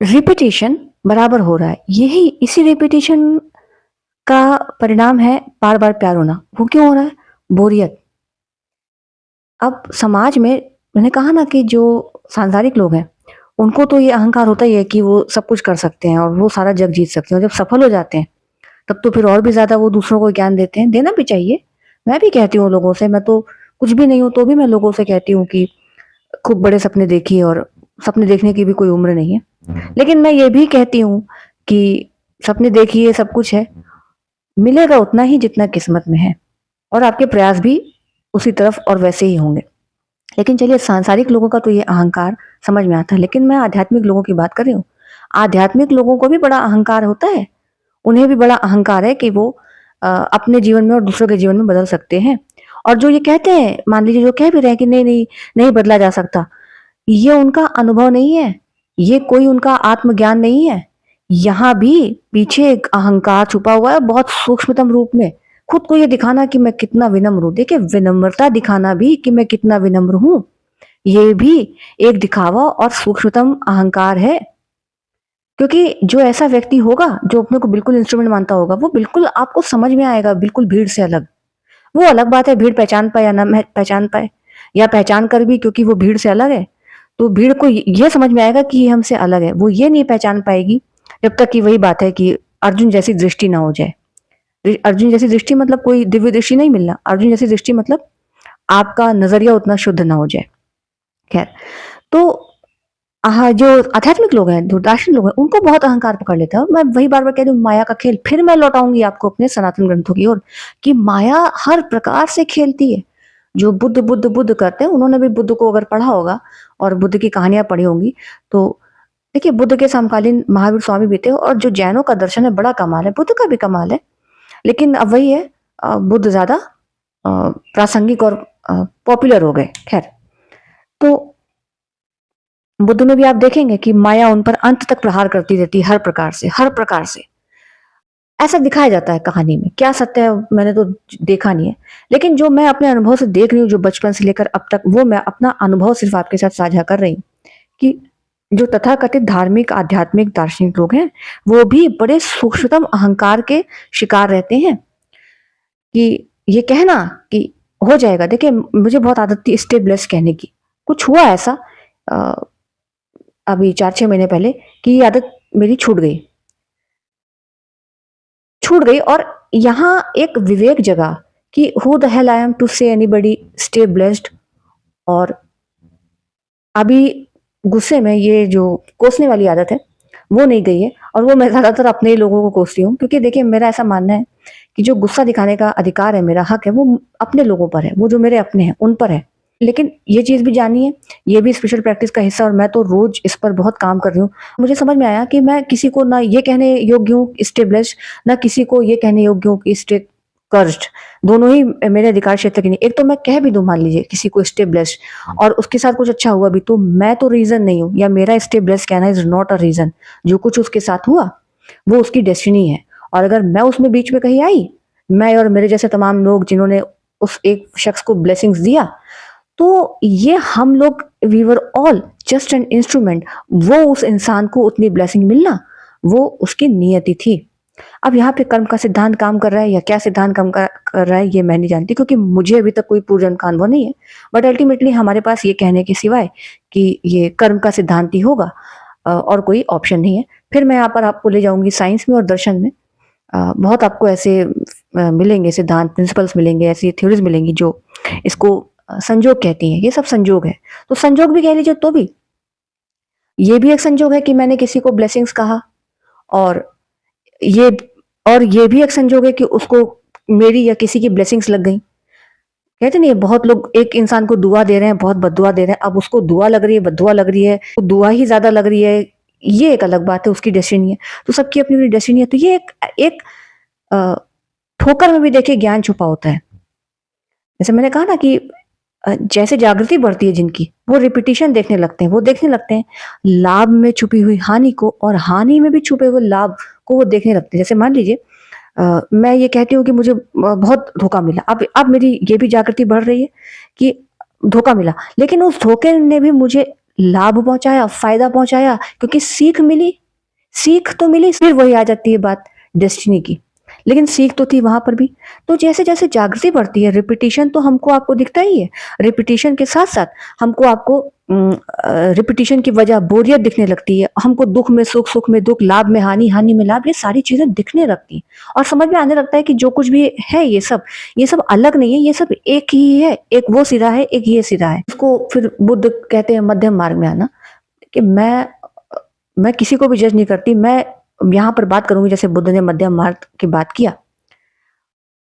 Repetition बराबर हो रहा है, यही इसी रिपीटिशन का परिणाम है बार बार प्यार होना। वो क्यों हो रहा है? बोरियत। अब समाज में मैंने कहा ना कि जो सांसारिक लोग हैं उनको तो ये अहंकार होता ही है कि वो सब कुछ कर सकते हैं और वो सारा जग जीत सकते हैं, और जब सफल हो जाते हैं तब तो फिर और भी ज्यादा वो दूसरों को ज्ञान देते हैं। देना भी चाहिए। मैं भी कहती हूँ लोगों से, मैं तो कुछ भी नहीं हूँ तो भी मैं लोगों से कहती हूँ कि खूब बड़े सपने देखिए, और सपने देखने की भी कोई उम्र नहीं है। लेकिन मैं ये भी कहती हूँ कि सपने देखिए, सब कुछ है, मिलेगा उतना ही जितना किस्मत में है, और आपके प्रयास भी उसी तरफ और वैसे ही होंगे। लेकिन चलिए, सांसारिक लोगों का तो ये अहंकार समझ में आता है, लेकिन मैं आध्यात्मिक लोगों की बात कर रही हूँ। आध्यात्मिक लोगों को भी बड़ा अहंकार होता है। उन्हें भी बड़ा अहंकार है कि वो अपने जीवन में और दूसरों के जीवन में बदल सकते हैं। और जो ये कहते हैं, मान लीजिए जो कह भी रहे हैं कि नहीं नहीं, नहीं बदला जा सकता, ये उनका अनुभव नहीं है, ये कोई उनका आत्मज्ञान नहीं है। यहाँ भी पीछे एक अहंकार छुपा हुआ है बहुत सूक्ष्मतम रूप में। खुद को ये दिखाना कि मैं कितना विनम्र हूं, देखिए विनम्रता दिखाना भी कि मैं कितना विनम्र हूं, ये भी एक दिखावा और सूक्ष्मतम अहंकार है। क्योंकि जो ऐसा व्यक्ति होगा जो अपने को बिल्कुल इंस्ट्रूमेंट मानता होगा, वो बिल्कुल आपको समझ में आएगा, बिल्कुल भीड़ से अलग। वो अलग बात है भीड़ पहचान पाए या ना पहचान पाए, या पहचान कर भी क्योंकि वो भीड़ से अलग है, तो भीड़ को ये समझ में आएगा कि ये हमसे अलग है। वो ये नहीं पहचान पाएगी जब तक कि वही बात है कि अर्जुन जैसी दृष्टि ना हो जाए। अर्जुन जैसी दृष्टि मतलब कोई दिव्य दृष्टि नहीं मिलना, अर्जुन जैसी दृष्टि मतलब आपका नजरिया उतना शुद्ध ना हो जाए। खैर, तो जो आध्यात्मिक लोग हैं, जो दार्शनिक लोग हैं, उनको बहुत अहंकार पकड़ लेता है। मैं वही बार बार कह रही हूँ, माया का खेल। फिर मैं लौटाऊंगी आपको अपने सनातन ग्रंथों की ओर कि माया हर प्रकार से खेलती है। जो बुद्ध बुद्ध बुद्ध करते हैं, उन्होंने भी बुद्ध को अगर पढ़ा होगा और बुद्ध की कहानियां पढ़ी होंगी, तो देखिए बुद्ध के समकालीन महावीर स्वामी भी थे, और जो जैनों का दर्शन है बड़ा कमाल है, बुद्ध का भी कमाल है। लेकिन अब वही है, बुद्ध ज्यादा प्रासंगिक और पॉपुलर हो गए। खैर, तो बुद्ध में भी आप देखेंगे कि माया उन पर अंत तक प्रहार करती रहती है, हर प्रकार से, हर प्रकार से। ऐसा दिखाया जाता है कहानी में, क्या सत्य है मैंने तो देखा नहीं है। लेकिन जो मैं अपने अनुभव से देख रही हूँ, जो बचपन से लेकर अब तक, वो मैं अपना अनुभव सिर्फ आपके साथ साझा कर रही हूँ कि जो तथाकथित धार्मिक आध्यात्मिक दार्शनिक लोग हैं, वो भी बड़े सूक्ष्मतम अहंकार के शिकार रहते हैं। कि ये कहना कि हो जाएगा, देखिए मुझे बहुत आदत थी स्टे ब्लेस कहने की। कुछ हुआ ऐसा अभी 4-6 महीने पहले कि ये आदत मेरी छूट गई। और यहाँ एक विवेक जगा कि who the hell I am to say anybody stay blessed. और अभी गुस्से में ये जो कोसने वाली आदत है वो नहीं गई है, और वो मैं ज्यादातर अपने ही लोगों को कोसती हूँ, क्योंकि देखिए मेरा ऐसा मानना है कि जो गुस्सा दिखाने का अधिकार है, मेरा हक है, वो अपने लोगों पर है, वो जो मेरे अपने हैं उन पर है। लेकिन ये चीज भी जानिए, ये भी स्पिरिचुअल प्रैक्टिस का हिस्सा, और मैं तो रोज इस पर बहुत काम कर रही हूँ। मुझे समझ में आया कि मैं किसी को ना ये कहने योग्य हूँ स्टे ब्लेस्ड, ना किसी को ये कहने योग्य हूँ कि स्टे कर्स्ड। दोनों ही मेरे अधिकार क्षेत्र की नहीं। एक तो मैं कह भी दूं, मान लीजिए किसी को स्टे ब्लेस्ड, और उसके साथ कुछ अच्छा हुआ भी, तो मैं तो रीजन नहीं हूँ, या मेरा स्टे ब्लेस्ड कहना इज नॉट अ रीजन। जो कुछ उसके साथ हुआ वो उसकी डेस्टिनी है, और अगर मैं उसमें बीच में कहीं आई, मैं और मेरे जैसे तमाम लोग जिन्होंने उस एक शख्स को ब्लेसिंग्स दिया, तो ये हम लोग we were all just an instrument. वो उस इंसान को उतनी ब्लेसिंग मिलना, वो उसकी नियति थी। अब यहाँ पे कर्म का सिद्धांत काम कर रहा है या क्या सिद्धांत काम कर रहा है ये मैं नहीं जानती, क्योंकि मुझे अभी तक कोई पूर्वजन्म का अनुभव नहीं है। बट अल्टीमेटली हमारे पास ये कहने के सिवाय कि ये कर्म का सिद्धांत ही होगा, और कोई ऑप्शन नहीं है। फिर मैं यहाँ पर आपको ले जाऊंगी साइंस में और दर्शन में। बहुत आपको ऐसे मिलेंगे सिद्धांत, प्रिंसिपल्स मिलेंगे, ऐसी थ्योरीज मिलेंगी जो इसको संजोग कहती हैं। ये सब संजोग है, तो संजोग भी कह लीजिए तो भी ये भी एक संजोग है कि मैंने किसी को ब्लेसिंग्स कहा, और ये और ये भी एक संजोग है कि उसको मेरी या किसी की ब्लेसिंग्स लग गई। कहते नहीं है, बहुत लोग एक इंसान को दुआ दे रहे हैं, बहुत बददुआ दे रहे हैं, अब उसको दुआ लग रही है, बददुआ लग रही है, तो दुआ ही ज्यादा लग रही है, ये एक अलग बात है, उसकी डेस्टिनी है। तो सबकी अपनी अपनी डेस्टिनी है। तो ये एक अ, ठोकर में भी देखिए ज्ञान छुपा होता है। जैसे मैंने कहा ना कि जैसे जागृति बढ़ती है जिनकी, वो रिपीटिशन देखने लगते हैं, वो देखने लगते हैं लाभ में छुपी हुई हानि को, और हानि में भी छुपे हुए लाभ को वो देखने लगते हैं। जैसे मान लीजिए मैं ये कहती हूँ कि मुझे बहुत धोखा मिला, अब मेरी ये भी जागृति बढ़ रही है कि धोखा मिला, लेकिन उस धोखे ने भी मुझे लाभ पहुंचाया, फायदा पहुंचाया, क्योंकि सीख मिली, सीख तो मिली। फिर वही आ जाती है बात डेस्टिनी की, लेकिन सीख तो थी वहां पर भी। तो जैसे जैसे जागृति बढ़ती है, रिपीटिशन तो हमको आपको दिखता ही है, रिपीटिशन के साथ साथ हमको आपको रिपीटिशन की वजह बोरियत दिखने लगती है, हमको दुख में सुख, सुख में दुख, लाभ में हानि, हानि में लाभ, ये सारी चीजें दिखने लगती हैं और समझ में आने लगता है कि जो कुछ भी है ये सब अलग नहीं है, ये सब एक ही है, एक वो सिरा है, एक ये सिरा है। इसको फिर बुद्ध कहते हैं मध्यम मार्ग में आना, कि मैं किसी को भी जज नहीं करती, मैं यहाँ पर बात करूंगी जैसे बुद्ध ने मध्यम मार्ग की बात किया।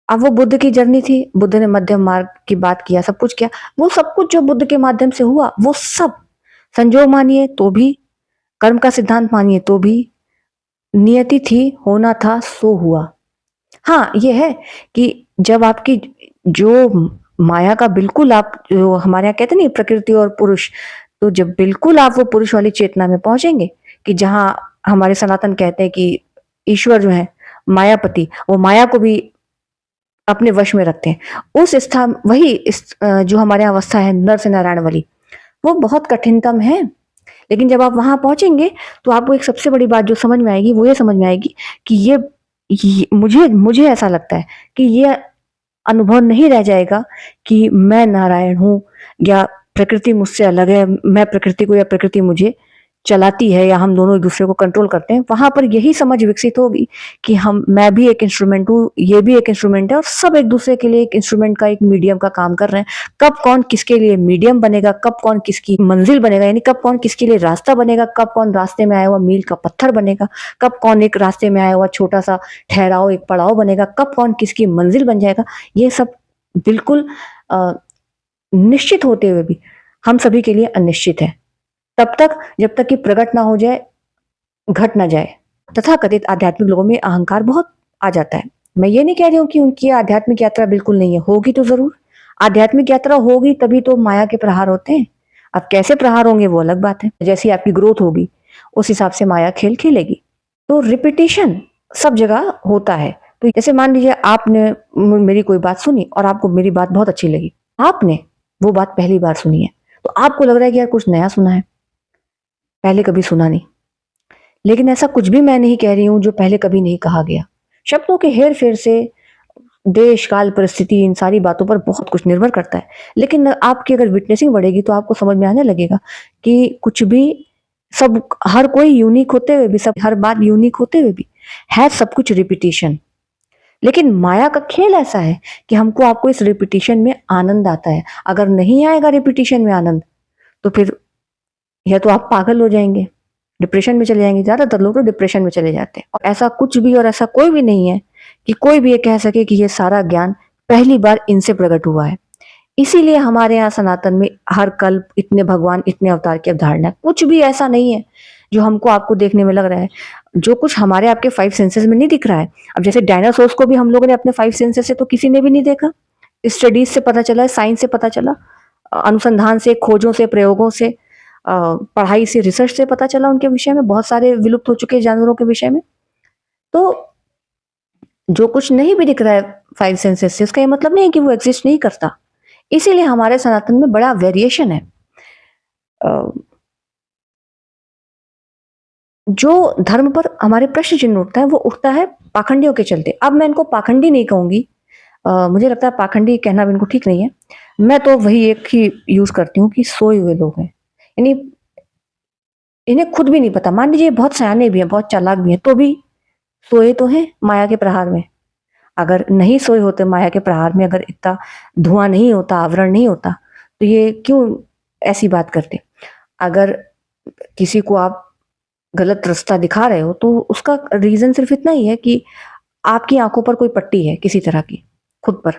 अब वो बुद्ध की जर्नी थी, बुद्ध ने मध्यम मार्ग की बात किया, सब कुछ किया, वो सब कुछ जो बुद्ध के माध्यम से हुआ, वो सब संजोग मानिए तो भी, कर्म का सिद्धांत मानिए तो भी, नियति थी, होना था सो हुआ। हाँ ये है कि जब आपकी जो माया का बिल्कुल आप, जो हमारे यहाँ कहते नहीं प्रकृति और पुरुष, तो जब बिल्कुल आप वो पुरुष वाली चेतना में पहुंचेंगे, कि जहां हमारे सनातन कहते हैं कि ईश्वर जो है मायापति, वो माया को भी अपने वश में रखते हैं, उस स्थान वही जो हमारे यहाँ अवस्था है नर से नारायण वाली, वो बहुत कठिनतम है। लेकिन जब आप वहां पहुंचेंगे तो आपको एक सबसे बड़ी बात जो समझ में आएगी, वो ये समझ में आएगी कि ये मुझे मुझे ऐसा लगता है कि ये अनुभव नहीं रह जाएगा कि मैं नारायण हूं, या प्रकृति मुझसे अलग है, मैं प्रकृति को या प्रकृति मुझे चलाती है, या हम दोनों एक दूसरे को कंट्रोल करते हैं। वहां पर यही समझ विकसित होगी कि मैं भी एक इंस्ट्रूमेंट हूँ, ये भी एक इंस्ट्रूमेंट है, और सब एक दूसरे के लिए एक इंस्ट्रूमेंट का, एक मीडियम का काम कर रहे हैं। कब कौन किसके लिए मीडियम बनेगा, कब कौन किसकी मंजिल बनेगा, यानी कब कौन किसके लिए रास्ता बनेगा, कब कौन रास्ते में आया हुआ मील का पत्थर बनेगा, कब कौन एक रास्ते में आया हुआ छोटा सा ठहराव, एक पड़ाव बनेगा, कब कौन किसकी मंजिल बन जाएगा, ये सब बिल्कुल निश्चित होते हुए भी हम सभी के लिए अनिश्चित है, तब तक जब तक कि प्रकट ना हो जाए, घट ना जाए। तथा कथित आध्यात्मिक लोगों में अहंकार बहुत आ जाता है। मैं ये नहीं कह रही हूँ कि उनकी आध्यात्मिक यात्रा बिल्कुल नहीं है, होगी तो जरूर, आध्यात्मिक यात्रा होगी तभी तो माया के प्रहार होते हैं। अब कैसे प्रहार होंगे वो अलग बात है, जैसी आपकी ग्रोथ होगी उस हिसाब से माया खेल खेलेगी। तो रिपीटिशन सब जगह होता है। तो जैसे मान लीजिए आपने मेरी कोई बात सुनी और आपको मेरी बात बहुत अच्छी लगी, आपने वो बात पहली बार सुनी है, तो आपको लग रहा है कि यार कुछ नया सुना है, पहले कभी सुना नहीं। लेकिन ऐसा कुछ भी मैं नहीं कह रही हूं जो पहले कभी नहीं कहा गया। शब्दों के हेर फेर से देश काल परिस्थिति, इन सारी बातों पर बहुत कुछ निर्भर करता है। लेकिन आपकी अगर विटनेसिंग बढ़ेगी तो आपको समझ में आने लगेगा कि कुछ भी, सब, हर कोई यूनिक होते हुए भी, सब हर बात यूनिक होते हुए भी है सब कुछ रिपीटिशन। लेकिन माया का खेल ऐसा है कि हमको आपको इस रिपीटिशन में आनंद आता है। अगर नहीं आएगा रिपीटिशन में आनंद, तो फिर या तो आप पागल हो जाएंगे, डिप्रेशन में चले जाएंगे। ज्यादातर लोग तो डिप्रेशन में चले जाते हैं। और ऐसा कुछ भी और ऐसा कोई भी नहीं है कि कोई भी ये कह सके कि ये सारा ज्ञान पहली बार इनसे प्रकट हुआ है। इसीलिए हमारे यहाँ सनातन में हर कल्प इतने भगवान, इतने अवतार की अवधारणा, कुछ भी ऐसा नहीं है जो हमको आपको देखने में लग रहा है, जो कुछ हमारे आपके 5 सेंसेस में नहीं दिख रहा है। अब जैसे डायनासोर्स को भी हम लोगों ने अपने 5 सेंसेस से तो किसी ने भी नहीं देखा, स्टडीज से पता चला, साइंस से पता चला, अनुसंधान से, खोजों से, प्रयोगों से, पढ़ाई से, रिसर्च से पता चला उनके विषय में, बहुत सारे विलुप्त हो चुके जानवरों के विषय में। तो जो कुछ नहीं भी दिख रहा है 5 सेंसेस से, उसका ये मतलब नहीं है कि वो एग्जिस्ट नहीं करता। इसीलिए हमारे सनातन में बड़ा वेरिएशन है। जो धर्म पर हमारे प्रश्न चिन्ह उठता है वो उठता है पाखंडियों के चलते। अब मैं इनको पाखंडी नहीं कहूंगी, मुझे लगता है पाखंडी कहना भी इनको ठीक नहीं है। मैं तो वही एक ही यूज करती हूँ कि सोए हुए लोग हैं, यानी इन्हें खुद भी नहीं पता। मान लीजिए बहुत सयाने भी हैं, बहुत चालाक भी हैं, तो भी सोए तो हैं माया के प्रहार में। अगर नहीं सोए होते माया के प्रहार में, अगर इतना धुआं नहीं होता, आवरण नहीं होता, तो ये क्यों ऐसी बात करते। अगर किसी को आप गलत रास्ता दिखा रहे हो तो उसका रीजन सिर्फ इतना ही है कि आपकी आंखों पर कोई पट्टी है किसी तरह की खुद पर।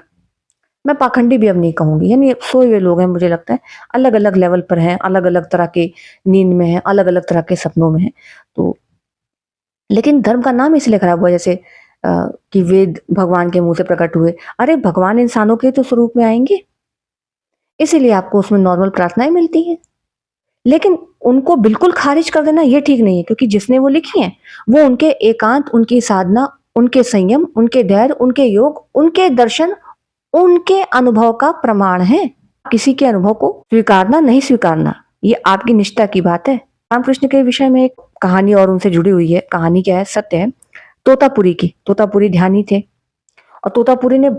मैं पाखंडी भी अब नहीं कहूंगी, यानी सोए हुए लोग हैं, मुझे लगता है अलग अलग लेवल पर हैं, अलग अलग तरह के नींद में हैं, अलग अलग तरह के सपनों में हैं। तो लेकिन धर्म का नाम इसलिए खराब हुआ, जैसे कि वेद भगवान के मुंह से प्रकट हुए। अरे भगवान इंसानों के तो स्वरूप में आएंगे, इसीलिए आपको उसमें नॉर्मल प्रार्थनाएं मिलती हैं। लेकिन उनको बिल्कुल खारिज कर देना ये ठीक नहीं है, क्योंकि जिसने वो लिखी है वो उनके एकांत, उनकी साधना, उनके संयम, उनके धैर्य, उनके योग, उनके दर्शन, उनके अनुभव का प्रमाण है। किसी के अनुभव को स्वीकारना नहीं स्वीकारना ये आपकी निष्ठा की बात है। रामकृष्ण के विषय में एक कहानी और उनसे जुड़ी हुई है। कहानी क्या है, सत्य है। तोतापुरी की, तोतापुरी ध्यानी थे और तोतापुरी ने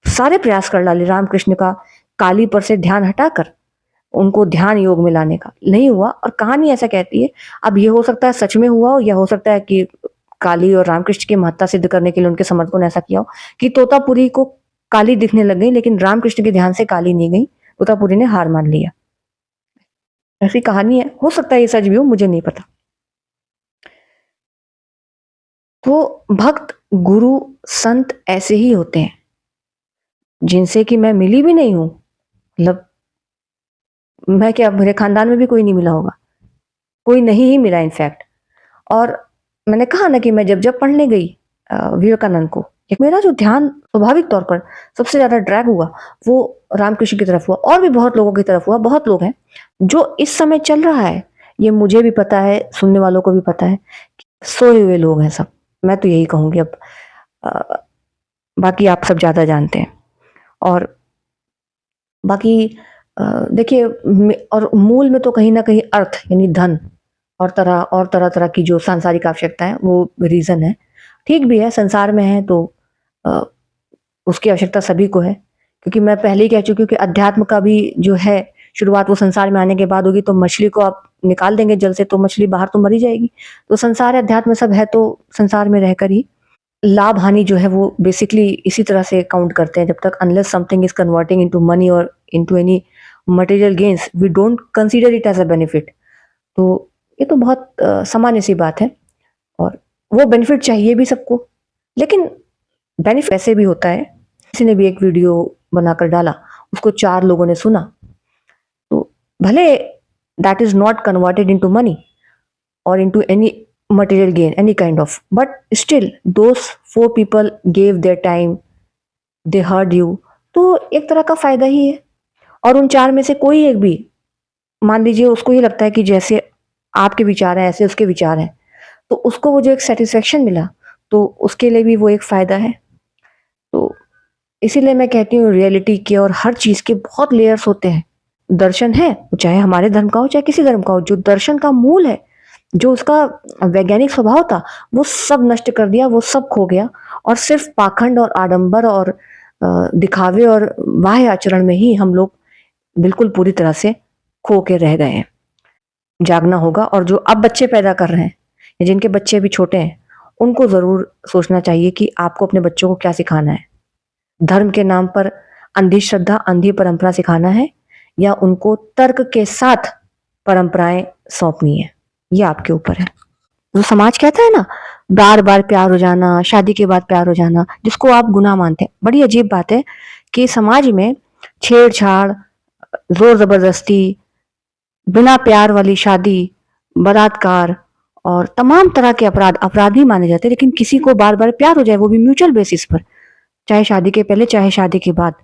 सारे प्रयास कर डाले रामकृष्ण का काली पर से ध्यान हटाकर उनको ध्यान योग में लाने का, नहीं हुआ। और कहानी ऐसा कहती है, अब ये हो सकता है सच में हुआ हो या हो सकता है कि काली और रामकृष्ण की महत्ता सिद्ध करने के लिए उनके समर्थकों ने ऐसा किया हो कि तोतापुरी को काली दिखने लग गई, लेकिन रामकृष्ण के ध्यान से काली नहीं गई। तोतापुरी ने हार मान लिया। ऐसी कहानी है, हो सकता है ये सच भी हो, मुझे नहीं पता। तो भक्त गुरु संत ऐसे ही होते हैं जिनसे कि मैं मिली भी नहीं हूं, मतलब मैं क्या, मेरे खानदान में भी कोई नहीं मिला होगा, कोई नहीं ही मिला इनफैक्ट। और मैंने कहा ना कि मैं जब जब पढ़ने गई विवेकानंद को, एक मेरा जो ध्यान स्वाभाविक तौर पर सबसे ज्यादा ड्रैग हुआ वो रामकृष्ण की तरफ हुआ, और भी बहुत लोगों की तरफ हुआ। बहुत लोग हैं जो इस समय चल रहा है, ये मुझे भी पता है, सुनने वालों को भी पता है, सोए हुए लोग हैं सब। मैं तो यही कहूंगी अब, अ, बाकी आप सब ज्यादा जानते हैं। और बाकी देखिए, और मूल में तो कहीं ना कहीं अर्थ यानी धन और तरह तरह की जो सांसारिक आवश्यकता है वो रीजन है। ठीक भी है, संसार में है तो अ, उसकी आवश्यकता सभी को है। क्योंकि मैं पहले ही कह चुकी हूँ कि अध्यात्म का भी जो है शुरुआत वो संसार में आने के बाद होगी। तो मछली को आप निकाल देंगे जल से तो मछली बाहर तो मरी जाएगी। तो संसार है, अध्यात्म सब है, तो संसार में रहकर ही लाभ हानि जो है वो बेसिकली इसी तरह से काउंट करते हैं। जब तक unless something is converting into money और into any material gains, we don't consider it as a benefit. तो ये तो बहुत सामान्य सी बात है। और वो बेनिफिट चाहिए भी सबको, लेकिन बेनिफिट ऐसे भी होता है। किसी ने भी एक वीडियो बनाकर डाला, उसको 4 लोगों ने सुना, तो भले that is not converted into money or into any material gain, any kind of, but still those 4 people gave their time, they heard you, तो एक तरह का फायदा ही है। और उन 4 में से कोई एक भी, मान लीजिए उसको ये लगता है कि जैसे आपके विचार हैं ऐसे उसके विचार हैं, तो उसको वो जो एक सेटिस्फेक्शन मिला, तो उसके लिए भी वो एक फायदा है। तो इसीलिए मैं कहती हूँ रियलिटी के और हर चीज के बहुत लेयर्स होते हैं। दर्शन है, चाहे हमारे धर्म का हो चाहे किसी धर्म का हो, जो दर्शन का मूल है, जो उसका वैज्ञानिक स्वभाव था, वो सब नष्ट कर दिया, वो सब खो गया। और सिर्फ पाखंड और आडंबर और दिखावे और बाह्य आचरण में ही हम लोग बिल्कुल पूरी तरह से खो के रह गए हैं। जागना होगा। और जो अब बच्चे पैदा कर रहे हैं या जिनके बच्चे अभी छोटे हैं, उनको जरूर सोचना चाहिए कि आपको अपने बच्चों को क्या सिखाना है। धर्म के नाम पर अंधी श्रद्धा, अंधी परंपरा सिखाना है, या उनको तर्क के साथ परंपराएं सौंपनी है, ये आपके ऊपर है। जो समाज कहता है ना, बार बार प्यार हो जाना, शादी के बाद प्यार हो जाना, जिसको आप गुनाह मानते हैं, बड़ी अजीब बात है कि समाज में छेड़छाड़, जोर जबरदस्ती, बिना प्यार वाली शादी, बलात्कार और तमाम तरह के अपराध अपराधी माने जाते हैं। लेकिन किसी को बार बार प्यार हो जाए, वो भी म्यूचुअल बेसिस पर, चाहे शादी के पहले चाहे शादी के बाद,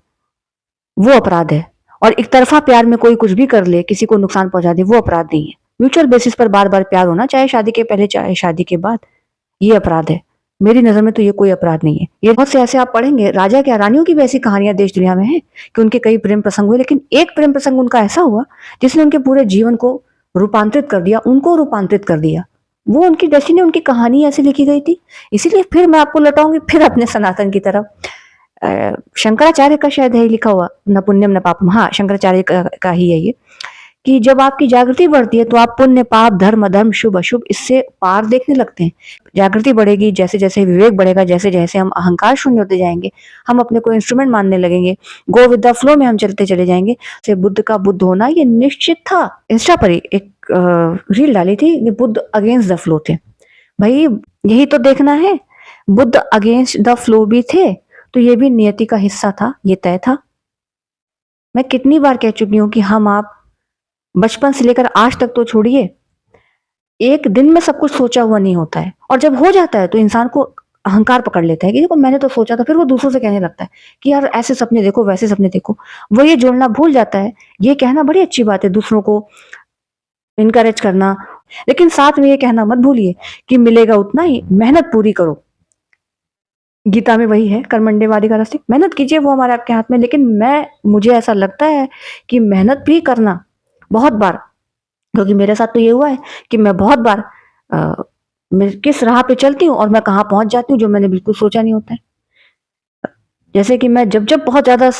वो अपराध है। और एक तरफा प्यार में कोई कुछ भी कर ले, किसी को नुकसान पहुंचा दे, वो अपराध नहीं है। म्यूचुअल बेसिस पर बार बार प्यार होना, चाहे शादी के पहले चाहे शादी के बाद, ये अपराध है। मेरी नजर में तो ये कोई अपराध नहीं है। ये बहुत से ऐसे आप पढ़ेंगे, राजा क्या रानियों की भी ऐसी कहानियां देश दुनिया में है कि उनके कई प्रेम प्रसंग हुए, लेकिन एक प्रेम प्रसंग उनका ऐसा हुआ जिसने उनके पूरे जीवन को रूपांतरित कर दिया, उनको रूपांतरित कर दिया। वो उनकी डेस्टिनी, उनकी कहानी ऐसी लिखी गई थी। इसीलिए फिर मैं आपको लौटाऊंगी फिर अपने सनातन की तरफ। शंकराचार्य का शायद है लिखा हुआ, न पुण्यम न पापम, हाँ शंकराचार्य का ही है ये, कि जब आपकी जागृति बढ़ती है तो आप पुण्य पाप धर्म अधर्म शुभ अशुभ इससे पार देखने लगते हैं। जागृति बढ़ेगी, जैसे जैसे विवेक बढ़ेगा, जैसे जैसे हम अहंकार शून्य होते जाएंगे, हम अपने को इंस्ट्रूमेंट मानने लगेंगे, गो विद द फ्लो में हम चलते चले जाएंगे। से बुद्ध का बुद्ध होना ये निश्चित था। इंस्टा पर एक रील डाली थी, ये बुद्ध अगेंस्ट द फ्लो थे। भाई यही तो देखना है, बुद्ध अगेंस्ट द फ्लो भी थे, तो ये भी नियति का हिस्सा था, ये तय था। मैं कितनी बार कह चुकी हूँ कि हम आप बचपन से लेकर आज तक तो छोड़िए, एक दिन में सब कुछ सोचा हुआ नहीं होता है। और जब हो जाता है तो इंसान को अहंकार पकड़ लेता है कि देखो मैंने तो सोचा था। फिर वो दूसरों से कहने लगता है कि यार ऐसे सपने देखो वैसे सपने देखो। वो ये जोड़ना भूल जाता है। ये कहना बड़ी अच्छी बात है, दूसरों को इनकरेज करना, लेकिन साथ में ये कहना मत भूलिए कि मिलेगा उतना ही, मेहनत पूरी करो। गीता में वही है, कर्मण्येवादी का रास्ते, मेहनत कीजिए, वो हमारे आपके हाथ में। लेकिन मुझे ऐसा लगता है कि मेहनत भी करना बहुत बार क्योंकि मेरे साथ तो ये हुआ है कि मैं बहुत बार मैं किस राह पे चलती हूँ और मैं कहाँ पहुँच जाती हूँ जो मैंने बिल्कुल सोचा नहीं होता है। जैसे कि मैं जब बहुत ज़्यादा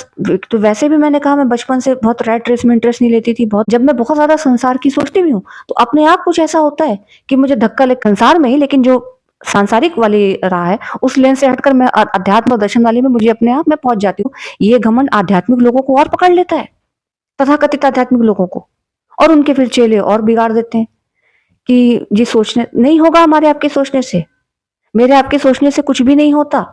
तो वैसे भी मैंने कहा मैं बचपन से बहुत रैट रेस में इंटरेस्ट नहीं लेती थी। बहुत जब मैं बहुत ज़्यादा संसार की सोचती भी हूँ, तो अपने आप कुछ ऐसा होता है कि मुझे धक्का लग संसार में ही, लेकिन जो सांसारिक वाली राह है, उस लेन से हटकर मैं अध्यात्म और दर्शन वाले में मुझे अपने आप में पहुँच जाती हूँ। ये घमंड आध्यात्मिक लोगों को और पकड़ लेता है, तथाकथित आध्यात्मिक लोगों को, और उनके फिर चेले और बिगाड़ देते हैं कि जी सोचने नहीं होगा हमारे आपके सोचने से, मेरे आपके सोचने से कुछ भी नहीं होता।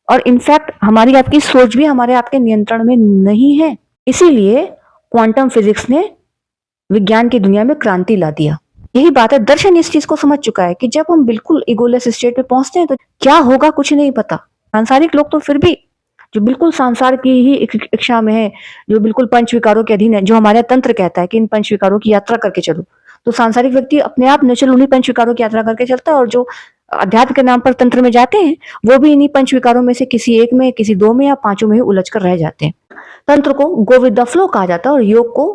और इनफैक्ट हमारी आपकी सोच भी हमारे आपके नियंत्रण में नहीं है। इसीलिए क्वांटम फिजिक्स ने विज्ञान की दुनिया में क्रांति ला दिया। यही बात है, दर्शन इस चीज को समझ चुका है कि जब हम बिल्कुल ईगोलेस स्टेट में पहुंचते हैं तो क्या होगा कुछ नहीं पता। सांसारिक लोग तो फिर भी जो बिल्कुल संसार की ही इच्छा में है, जो बिल्कुल पंच विकारों के अधीन है, जो हमारे तंत्र कहता है कि इन पंच विकारों की यात्रा करके चलो, तो सांसारिक व्यक्ति अपने आप नेचुरल उन्हीं पंच विकारों की यात्रा करके चलता है। और जो अध्यात्म के नाम पर तंत्र में जाते हैं, वो भी इन्हीं पंच विकारों में से किसी एक में, किसी दो में या पांचों में ही उलझ कर रह जाते हैं। तंत्र को गो विद द फ्लो कहा जाता है और योग को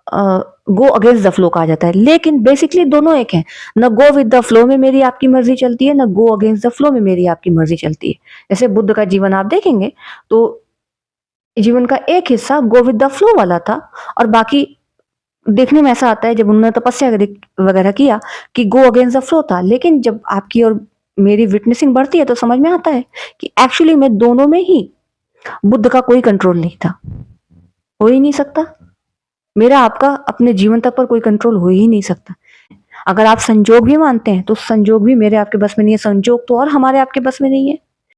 गो अगेंस्ट द फ्लो कहा जाता है। लेकिन बेसिकली दोनों एक हैं। न गो विद द फ्लो में मेरी आपकी मर्जी चलती है, न गो अगेंस्ट द फ्लो में मेरी आपकी मर्जी चलती है। जैसे बुद्ध का जीवन आप देखेंगे तो जीवन का एक हिस्सा गो विद द फ्लो वाला था, और बाकी देखने में ऐसा आता है जब उन्होंने तपस्या वगैरह किया कि गो अगेंस्ट द फ्लो था। लेकिन जब आपकी और मेरी विटनेसिंग बढ़ती है तो समझ में आता है कि एक्चुअली में दोनों में ही बुद्ध का कोई कंट्रोल नहीं था, हो ही नहीं सकता। मेरा आपका अपने जीवन तक पर कोई कंट्रोल हो ही नहीं सकता। अगर आप संजोग भी मानते हैं तो संजोग भी मेरे आपके बस में नहीं है, संजोग तो और हमारे आपके बस में नहीं है।